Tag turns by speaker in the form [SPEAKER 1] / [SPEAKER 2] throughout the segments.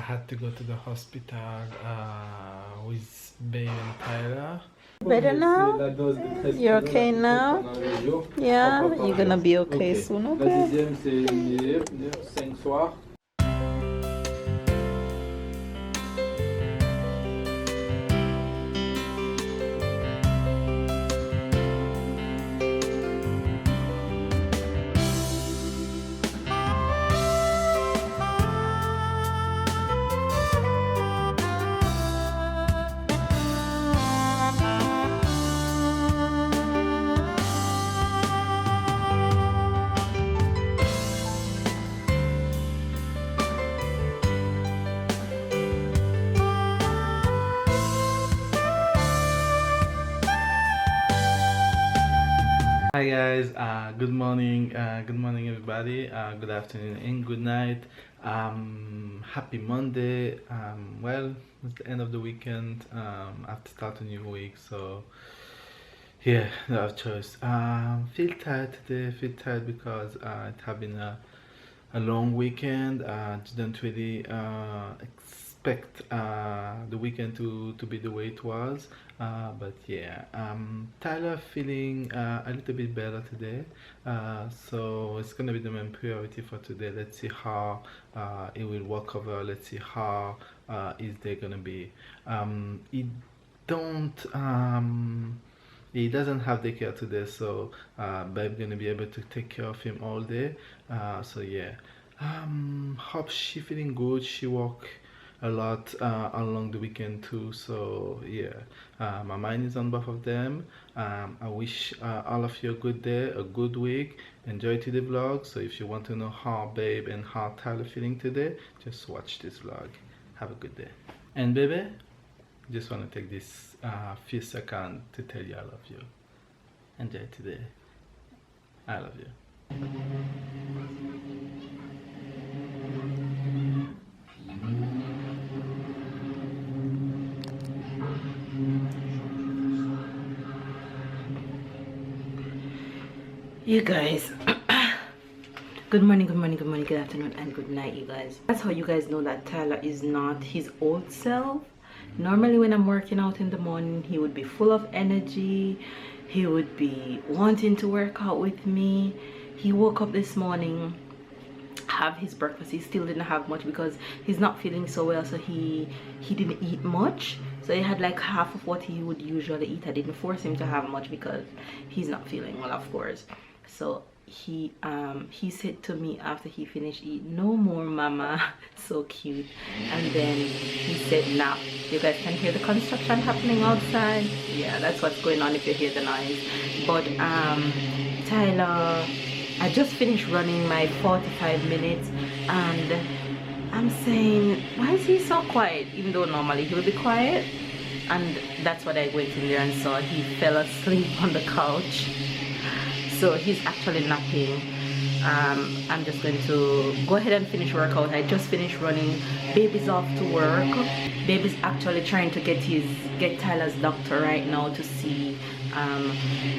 [SPEAKER 1] had to go to the hospital with Babe and Tyler.
[SPEAKER 2] Better now? You're okay now? Yeah, you're gonna be okay soon, okay?
[SPEAKER 1] La deuxième, c'est venir 5 soirs. Hi guys, good morning everybody, good afternoon and good night. Happy Monday. Well, it's the end of the weekend. I have to start a new week, so yeah, no have choice. Feel tired today, feel tired because it has been a long weekend. Didn't really expect the weekend to be the way it was, but yeah, Tyler feeling a little bit better today, so it's gonna be the main priority for today. Let's see how it will walk over. Let's see how is there gonna be. It don't he doesn't have daycare today, so Babe gonna be able to take care of him all day. So yeah, hope she feeling good. She walk a lot along the weekend too, so yeah, my mind is on both of them. I wish all of you a good day, a good week. Enjoy today vlog. So if you want to know how Babe and how Tyler feeling today, just watch this vlog. Have a good day. And baby, just want to take this few seconds to tell you I love you. Enjoy today. I love you.
[SPEAKER 2] You guys, good morning, good afternoon, and good night, you guys. That's how you guys know that Tyler is not his old self. Normally when I'm working out in the morning, he would be full of energy. He would be wanting to work out with me. He woke up this morning, have his breakfast. He still didn't have much because he's not feeling so well, so he didn't eat much. So he had like half of what he would usually eat. I didn't force him to have much because he's not feeling well, of course. So he said to me after he finished eating, "No more, mama." So cute. And then he said, "Now you guys can hear the construction happening outside." Yeah, that's what's going on if you hear the noise. But Tyler, I just finished running my 45 minutes, and I'm saying, why is he so quiet? Even though normally he would be quiet. And that's what I went in there and saw. He fell asleep on the couch, so he's actually napping. I'm just going to go ahead and finish workout. I just finished running. Baby's off to work. Baby's actually trying to get Tyler's doctor right now to see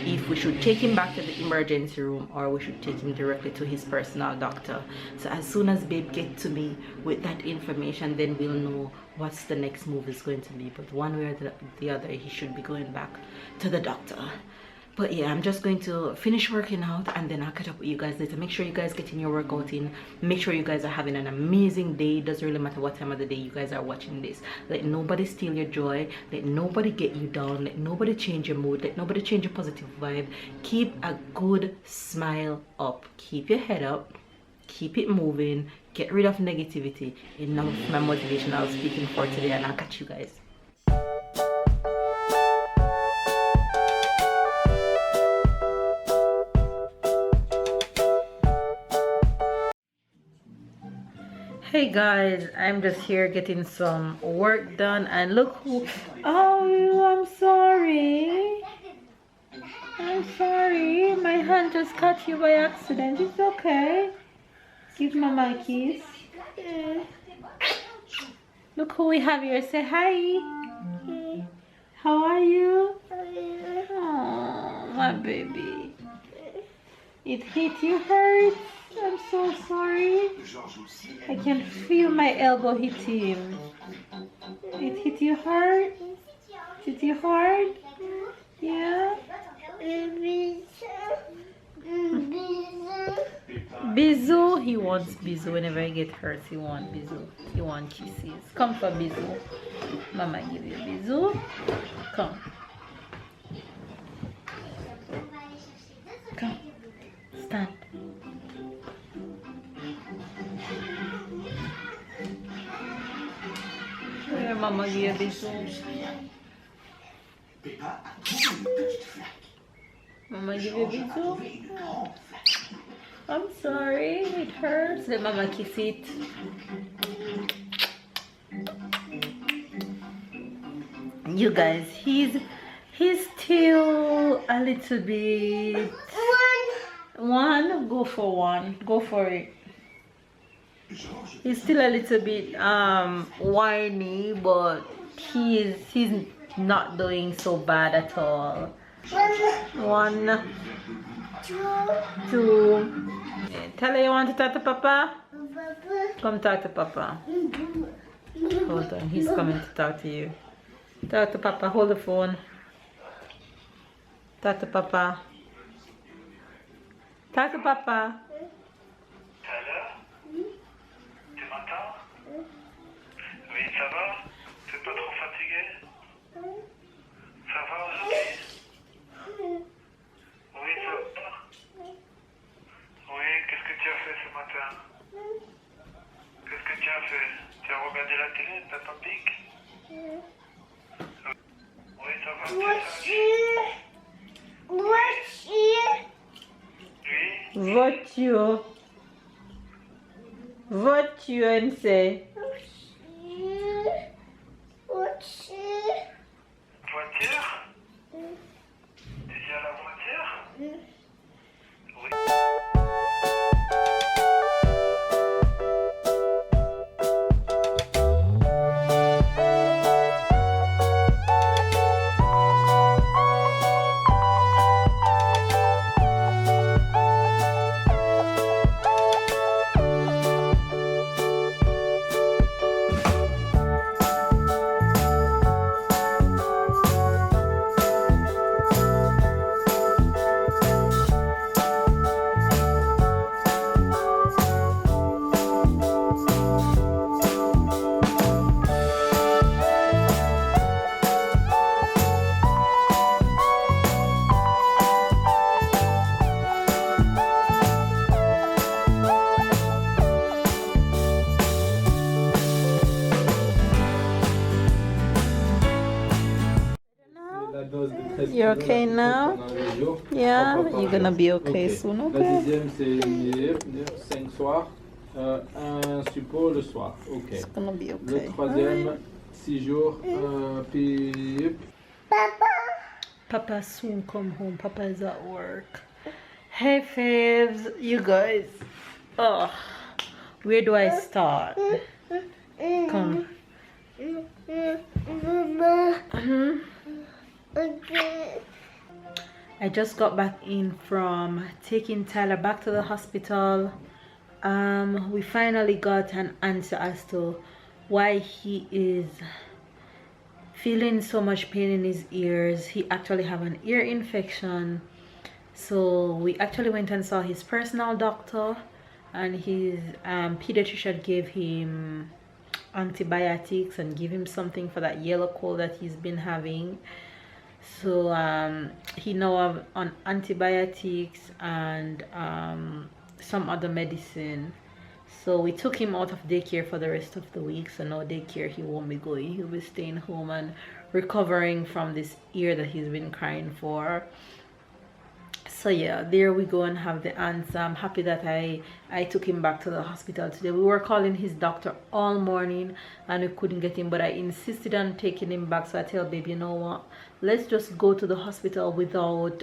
[SPEAKER 2] if we should take him back to the emergency room or we should take him directly to his personal doctor. So as soon as Babe gets to me with that information, then we'll know what's the next move is going to be. But one way or the other, he should be going back to the doctor. But yeah, I'm just going to finish working out and then I'll catch up with you guys later. Make sure you guys get in your workout in. Make sure you guys are having an amazing day. It doesn't really matter what time of the day you guys are watching this. Let nobody steal your joy. Let nobody get you down. Let nobody change your mood. Let nobody change your positive vibe. Keep a good smile up. Keep your head up. Keep it moving. Get rid of negativity. Enough of my motivational speaking for today, and I'll catch you guys. Hey guys, I'm just here getting some work done, and look who. Oh, I'm sorry. I'm sorry. My hand just cut you by accident. It's okay. Give mama a kiss. Look who we have here. Say hi. How are you? Oh, my baby. It hit you, hurt? I'm so sorry. I can feel my elbow hit him. It hit you hard? Hit you hard? Yeah? Bisou. He wants Bisou. Whenever he gets hurt, he wants Bisou. He wants kisses. Come for Bisou. Mama give you Bisou. Come. Come. Stand. Here, Mama give you Bisou. Mama give you Bisou. I'm sorry, it hurts. Let Mama kiss it. You guys, he's still a little bit. One, go for one. Go for it. He's still a little bit whiny, but he's not doing so bad at all. One, two. Tell her you want to talk to Papa? Come talk to Papa. Hold on, he's coming to talk to you. Talk to Papa, hold the phone. Talk to Papa. Talk to Papa.
[SPEAKER 3] Tu m'entends? Oui, ça va? T'es pas trop fatigué? Ça va aujourd'hui? Oui, ça va? Oui, qu'est-ce que tu as fait ce matin? Qu'est-ce que tu as fait? Tu as regardé la télé, t'as ton pic? Oui, ça va? Oui?
[SPEAKER 2] Voiture. Voiture, and say.
[SPEAKER 3] Voiture? Tu dis à la voiture? Oui.
[SPEAKER 2] You're okay now? Yeah, you're gonna be okay soon,
[SPEAKER 1] La
[SPEAKER 2] okay?
[SPEAKER 1] dixième, c'est 5 soirs, un support le soir. Ok.
[SPEAKER 2] It's gonna be
[SPEAKER 1] Le
[SPEAKER 2] okay.
[SPEAKER 1] troisième, 6 jours, puis
[SPEAKER 2] Papa soon come home. Papa is at work. Hey faves, you guys. Oh, where do I start? Come. I just got back in from taking Tyler back to the hospital. We finally got an answer as to why he is feeling so much pain in his ears. He actually have an ear infection. So we actually went and saw his personal doctor, and his pediatrician gave him antibiotics and give him something for that yellow cold that he's been having. So he now on antibiotics and some other medicine. So we took him out of daycare for the rest of the week. So now daycare he won't be going. He'll be staying home and recovering from this ear that he's been crying for. So yeah, there we go and have the answer. I'm happy that I took him back to the hospital today. We were calling his doctor all morning and we couldn't get him, but I insisted on taking him back. So I tell babe, you know what, let's just go to the hospital without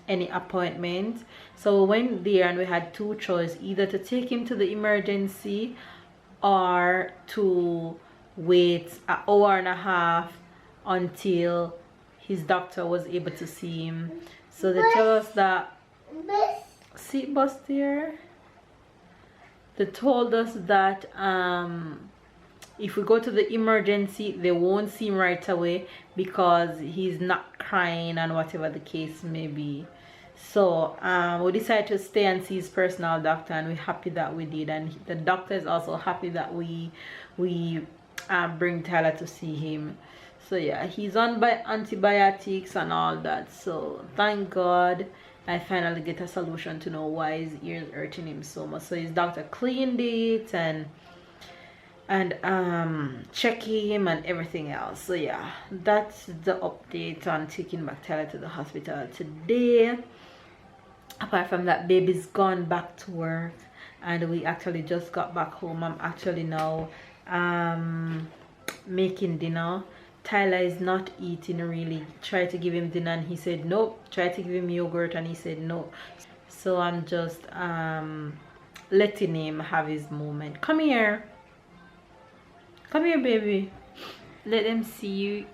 [SPEAKER 2] any appointment. So we went there and we had two choices, either to take him to the emergency or to wait an hour and a half until his doctor was able to see him. So they tell us that seat bus there. They told us that if we go to the emergency, they won't see him right away because he's not crying and whatever the case may be. So we decided to stay and see his personal doctor, and we're happy that we did. And the doctor is also happy that we bring Tyler to see him. So yeah, he's on by antibiotics and all that. So thank God I finally get a solution to know why his ears hurting him so much. So his doctor cleaned it and check him and everything else. So yeah, that's the update on taking back Tyler to the hospital today. Apart from that, baby's gone back to work and we actually just got back home. I'm actually now making dinner. Tyler is not eating really. Try to give him dinner and he said nope. Try to give him yogurt and he said no. So I'm just letting him have his moment. Come here. Come here, baby. Let them see you.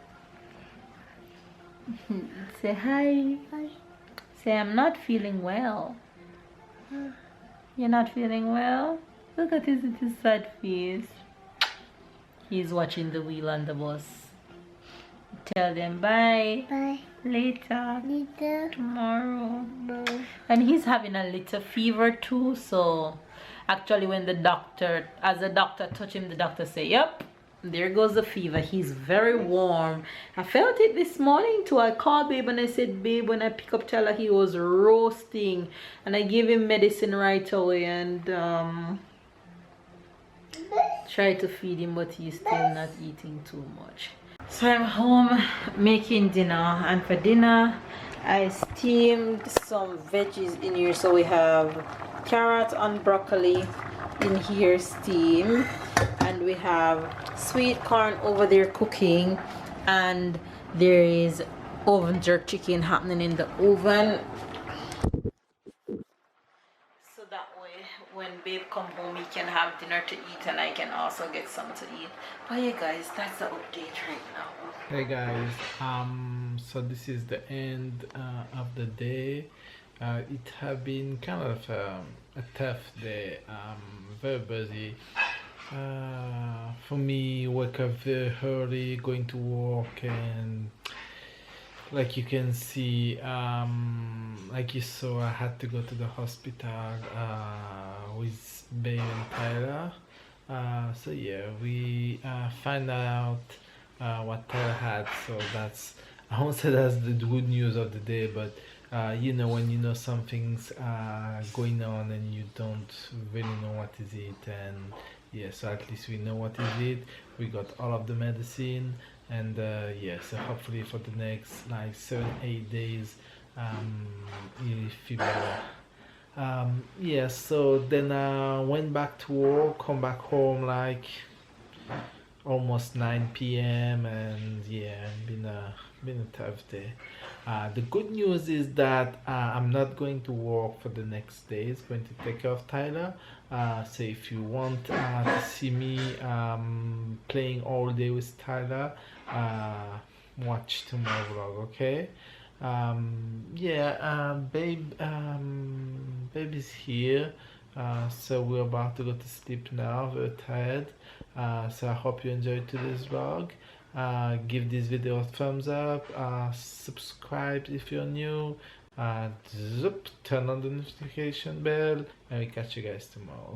[SPEAKER 2] Say hi. Hi. Say I'm not feeling well. You're not feeling well? Look at his sad face. He's watching the wheel on the bus. Tell them bye.
[SPEAKER 4] Bye.
[SPEAKER 2] Later.
[SPEAKER 4] Later.
[SPEAKER 2] Tomorrow.
[SPEAKER 4] Bye.
[SPEAKER 2] And he's having a little fever too, so actually when the doctor touched him, the doctor said, yep, there goes the fever. He's very warm. I felt it this morning too. I called babe and I said, babe, when I pick up Tyler, he was roasting, and I gave him medicine right away and tried to feed him, but he's still not eating too much. So I'm home making dinner, and for dinner I steamed some veggies in here. So we have carrot and broccoli in here steam, and we have sweet corn over there cooking, and there is oven jerk chicken happening in the oven. So that way when babe come home he can have dinner to eat and I can also get some to eat. But yeah guys, that's the update right now.
[SPEAKER 1] Hey guys, so this is the end of the day. It has been kind of a tough day, very busy. For me, wake up very early, going to work, and like you can see, like you saw, I had to go to the hospital with Babe and Tyler. So yeah, we find out what Tyler had. So that's, I won't say that's the good news of the day, but you know, when you know something's going on and you don't really know what is it, and yeah, so at least we know what is it. We got all of the medicine, and yeah, so hopefully for the next like 7-8 days you'll feel better. Yeah, so then I went back to work, come back home like almost 9 p.m. and yeah, been a tough day. The good news is that I'm not going to work for the next days, going to take care of Tyler. So if you want to see me playing all day with Tyler, watch tomorrow vlog, okay? Yeah, babe is here, so we're about to go to sleep now, very tired. So I hope you enjoyed today's vlog. Give this video a thumbs up, subscribe if you're new, turn on the notification bell, and we catch you guys tomorrow.